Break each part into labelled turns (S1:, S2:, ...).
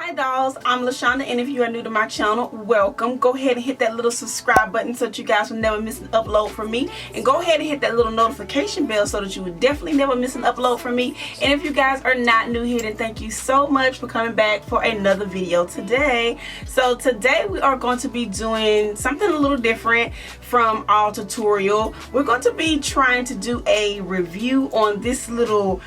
S1: Hi dolls, I'm LaShonda, and if you are new to my channel, welcome. Go ahead and hit that little subscribe button so that you guys will never miss an upload from me, and go ahead and hit that little notification bell so that you will definitely never miss an upload from me. And if you guys are not new here, then thank you so much for coming back for another video today. So today we are going to be doing something a little different from our tutorial. We're going to be trying to do a review on this little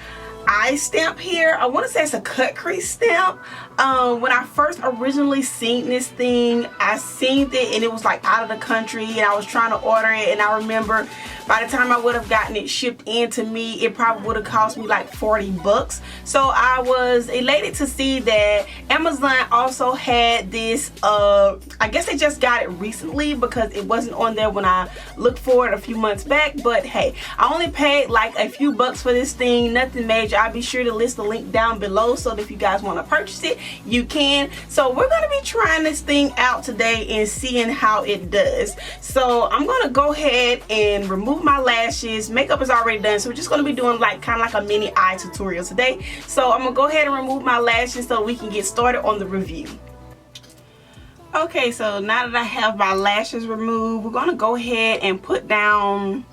S1: eye stamp here. I want to say it's a cut crease stamp. When I first originally seen this thing, I seen it and it was like out of the country, and I was trying to order it, and I remember by the time I would have gotten it shipped in to me, it probably would have cost me like 40 bucks. So I was elated to see that Amazon also had this. I guess they just got it recently because it wasn't on there when I looked for it a few months back. But hey, I only paid like a few bucks for this thing, nothing major. I'll be sure to list the link down below so that if you guys want to purchase it, you can. So we're going to be trying this thing out today and seeing how it does. So I'm going to go ahead and remove my lashes. Makeup is already done, so we're just going to be doing like kind of like a mini eye tutorial today. So I'm going to go ahead and remove my lashes so we can get started on the review. Okay, so now that I have my lashes removed, we're going to go ahead and put down,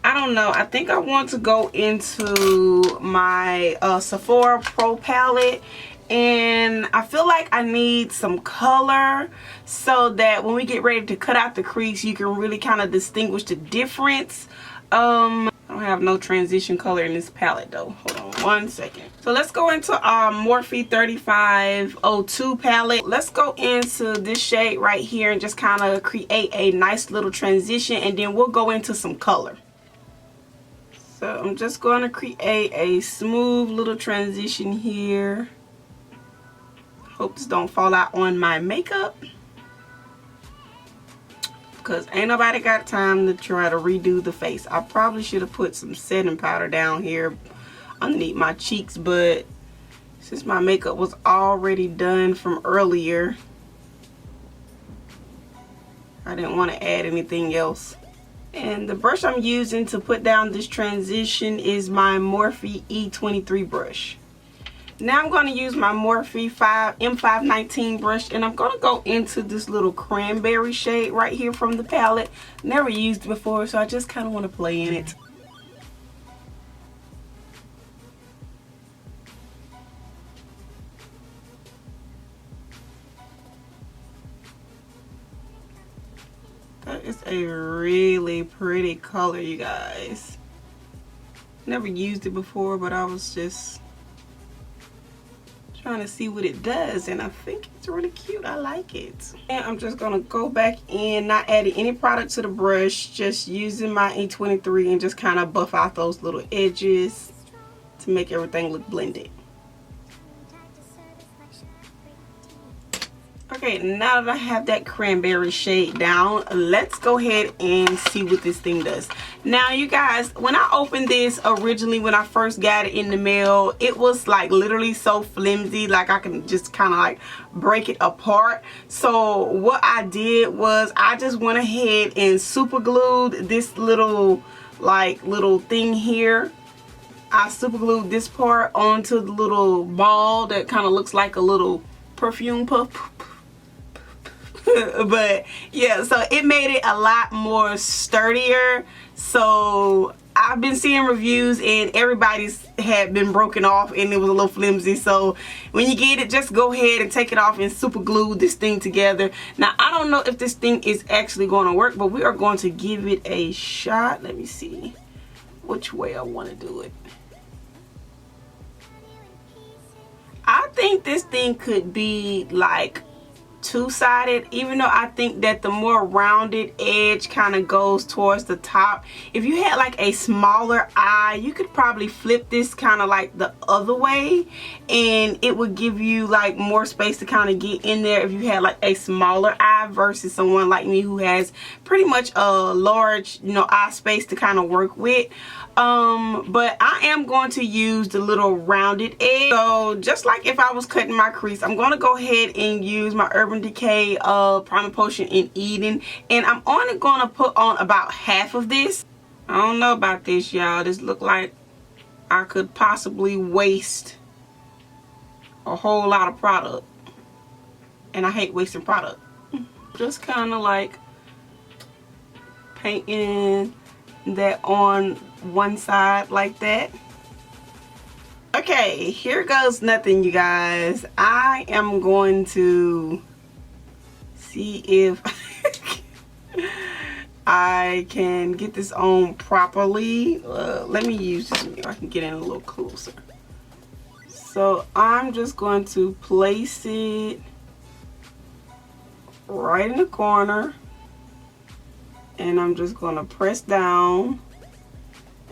S1: I don't know, I think I want to go into my Sephora Pro palette, and I feel like I need some color so that when we get ready to cut out the crease, you can really kind of distinguish the difference. I don't have no transition color in this palette though. Hold on one second. So let's go into our Morphe 3502 palette. Let's go into this shade right here and just kind of create a nice little transition, and then we'll go into some color. So I'm just going to create a smooth little transition here. Hope this don't fall out on my makeup, because ain't nobody got time to try to redo the face. I probably should have put some setting powder down here underneath my cheeks, but since my makeup was already done from earlier, I didn't want to add anything else. And the brush I'm using to put down this transition is my Morphe E23 brush. Now I'm going to use my Morphe M519 brush, and I'm going to go into this little cranberry shade right here from the palette. Never used it before, so I just kind of want to play in it. That is a really pretty color, you guys. Never used it before, but I was just trying to see what it does, and I think it's really cute. I like it. And I'm just gonna go back in, not adding any product to the brush, just using my E23 and just kind of buff out those little edges to make everything look blended. Okay, now that I have that cranberry shade down, let's go ahead and see what this thing does. Now you guys, when I opened this originally, when I first got it in the mail, it was like literally so flimsy, like I can just kind of like break it apart. So what I did was I just went ahead and super glued this little thing here. I super glued this part onto the little ball that kind of looks like a little perfume puff. But yeah, so it made it a lot more sturdier. So I've been seeing reviews and everybody's had been broken off and it was a little flimsy. So when you get it, just go ahead and take it off and super glue this thing together. Now I don't know if this thing is actually going to work, but we are going to give it a shot. Let me see which way I want to do it. I think this thing could be like two-sided, even though I think that the more rounded edge kind of goes towards the top. If you had like a smaller eye, you could probably flip this kind of like the other way, and it would give you like more space to kind of get in there if you had like a smaller eye versus someone like me who has pretty much a large, you know, eye space to kind of work with. But I am going to use the little rounded edge. So just like if I was cutting my crease, I'm going to go ahead and use my Urban Decay Primer Potion in Eden, and I'm only going to put on about half of this. I don't know about this, y'all. This look like I could possibly waste a whole lot of product. and I hate wasting product. Just kind of like painting that on one side like that. Okay, here goes nothing, you guys. I am going to see if I can get this on properly. Let me use this mirror. I can get in a little closer. So I'm just going to place it right in the corner, and I'm just going to press down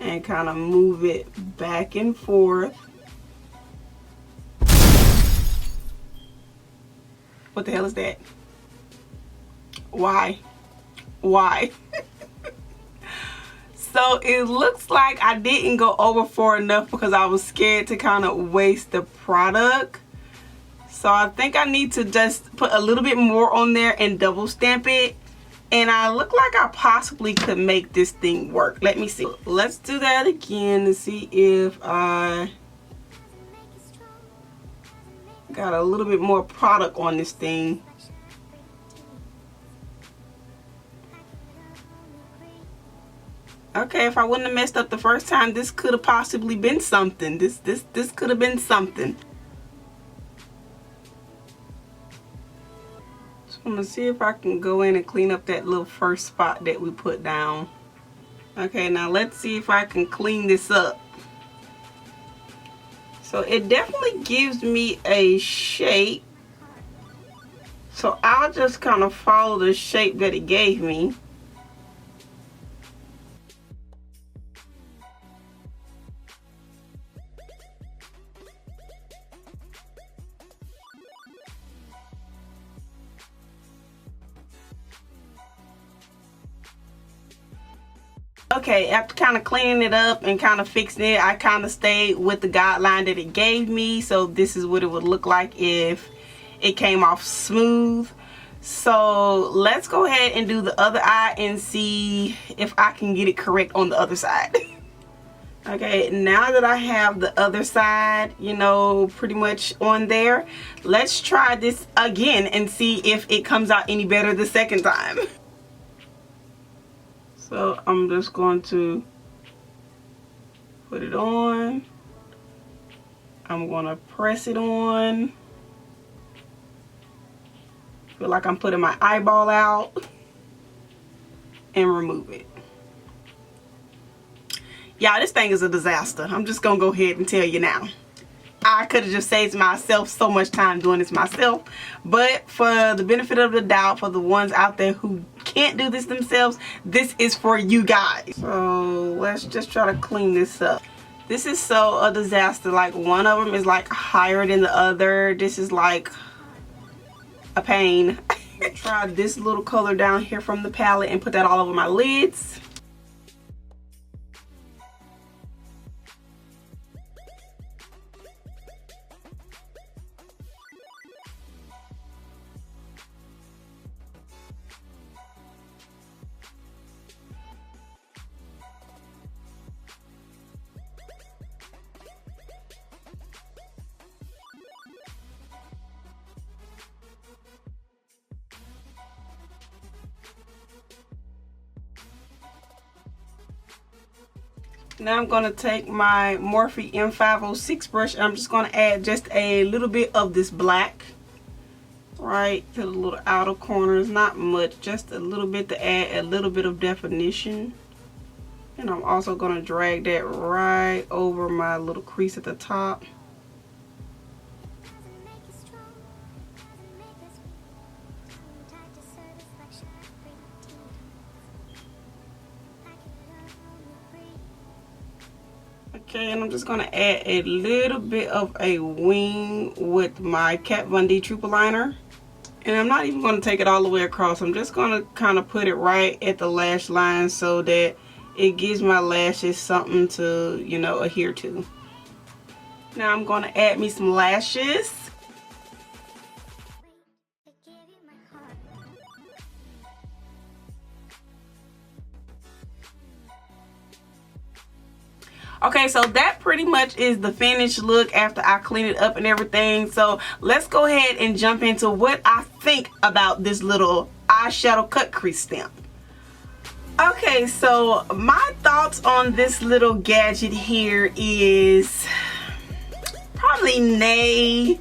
S1: and kind of move it back and forth. What the hell is that? Why? So it looks like I didn't go over far enough because I was scared to kind of waste the product. So I think I need to just put a little bit more on there and double stamp it. And I look like I possibly could make this thing work. Let me see. Let's do that again to see if I got a little bit more product on this thing. Okay, if I wouldn't have messed up the first time, this could have possibly been something. This could have been something. So I'm gonna see if I can go in and clean up that little first spot that we put down. Okay, now let's see if I can clean this up. So it definitely gives me a shape. So I'll just kind of follow the shape that it gave me. Okay, after kind of cleaning it up and kind of fixing it, I kind of stayed with the guideline that it gave me. So this is what it would look like if it came off smooth. So let's go ahead and do the other eye and see if I can get it correct on the other side. Okay, now that I have the other side, you know, pretty much on there, let's try this again and see if it comes out any better the second time. So I'm just going to put it on. I'm going to press it on. Feel like I'm putting my eyeball out. And remove it. Y'all, this thing is a disaster. I'm just going to go ahead and tell you now. I could have just saved myself so much time doing this myself. But for the benefit of the doubt, for the ones out there who can't do this themselves, this is for you guys. So let's just try to clean this up. This is so a disaster. Like, one of them is like higher than the other. This is like a pain. Try this little color down here from the palette and put that all over my lids. Now I'm going to take my Morphe M506 brush and I'm just going to add just a little bit of this black right to the little outer corners. Not much, just a little bit to add a little bit of definition. And I'm also going to drag that right over my little crease at the top. Okay, and I'm just going to add a little bit of a wing with my Kat Von D Triple Liner. And I'm not even going to take it all the way across. I'm just going to kind of put it right at the lash line so that it gives my lashes something to, you know, adhere to. Now I'm going to add me some lashes. Okay, so that pretty much is the finished look after I clean it up and everything. So let's go ahead and jump into what I think about this little eyeshadow cut crease stamp. Okay, so my thoughts on this little gadget here is probably nay.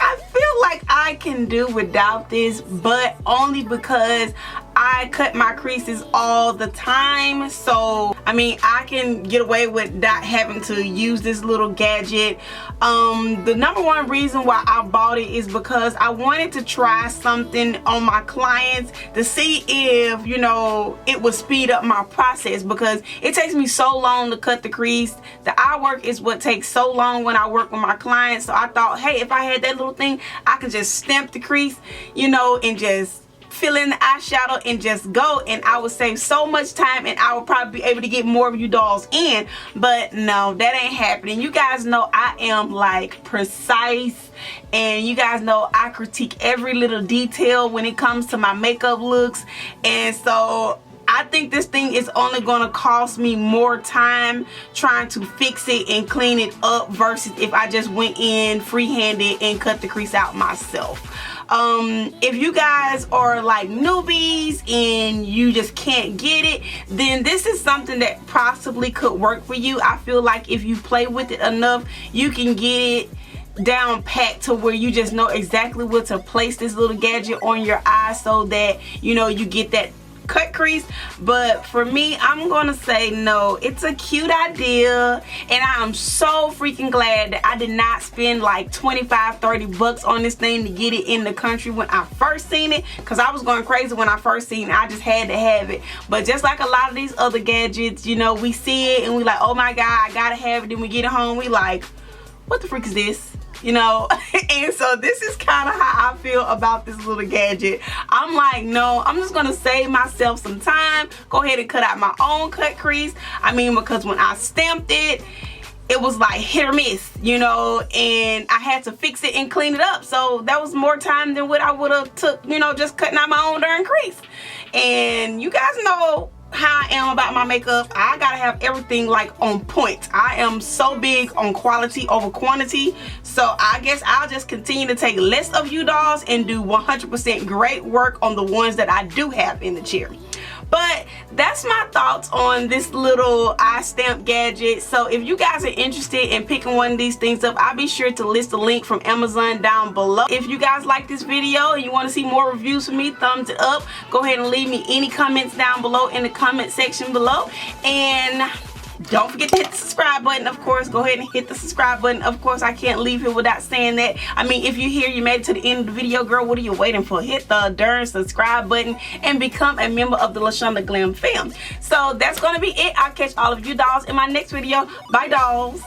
S1: I feel like I can do without this, but only because I cut my creases all the time. So I mean, I can get away with not having to use this little gadget. The number one reason why I bought it is because I wanted to try something on my clients to see if, you know, it would speed up my process, because it takes me so long to cut the crease. The eye work is what takes so long when I work with my clients. So I thought, hey, if I had that little thing, I could just stamp the crease, you know, and just fill in the eyeshadow and just go, and I would save so much time, and I would probably be able to get more of you dolls in. But no, that ain't happening. You guys know I am like precise, and you guys know I critique every little detail when it comes to my makeup looks. And so I think this thing is only going to cost me more time trying to fix it and clean it up versus if I just went in free-handed and cut the crease out myself. If you guys are like newbies and you just can't get it, then this is something that possibly could work for you. I feel like if you play with it enough, you can get it down pat to where you just know exactly where to place this little gadget on your eye so that, you know, you get that cut crease. But for me, I'm gonna say no. It's a cute idea, and I am so freaking glad that I did not spend like 25-30 bucks on this thing to get it in the country when I first seen it, because I was going crazy when I first seen it. I just had to have it. But just like a lot of these other gadgets, you know, we see it and we like, oh my god, I gotta have it. Then we get it home, we like, what the freak is this? You know. And so this is kind of how I feel about this little gadget. I'm like, no, I'm just gonna save myself some time, go ahead and cut out my own cut crease. I mean, because when I stamped it, it was like hit or miss, you know, and I had to fix it and clean it up. So that was more time than what I would have took, you know, just cutting out my own darn crease. And you guys know how I am about my makeup. I gotta have everything like on point. I am so big on quality over quantity. So I guess I'll just continue to take less of you dolls and do 100% great work on the ones that I do have in the chair. But that's my thoughts on this little eye stamp gadget. So if you guys are interested in picking one of these things up, I'll be sure to list a link from Amazon down below. If you guys like this video and you want to see more reviews from me, thumbs it up. Go ahead and leave me any comments down below in the comment section below. And don't forget to hit the subscribe button, of course. Go ahead and hit the subscribe button. Of course, I can't leave here without saying that. I mean, if you're here, you made it to the end of the video, girl, what are you waiting for? Hit the darn subscribe button and become a member of the LaShonda Glam fam. So that's going to be it. I'll catch all of you dolls in my next video. Bye, dolls.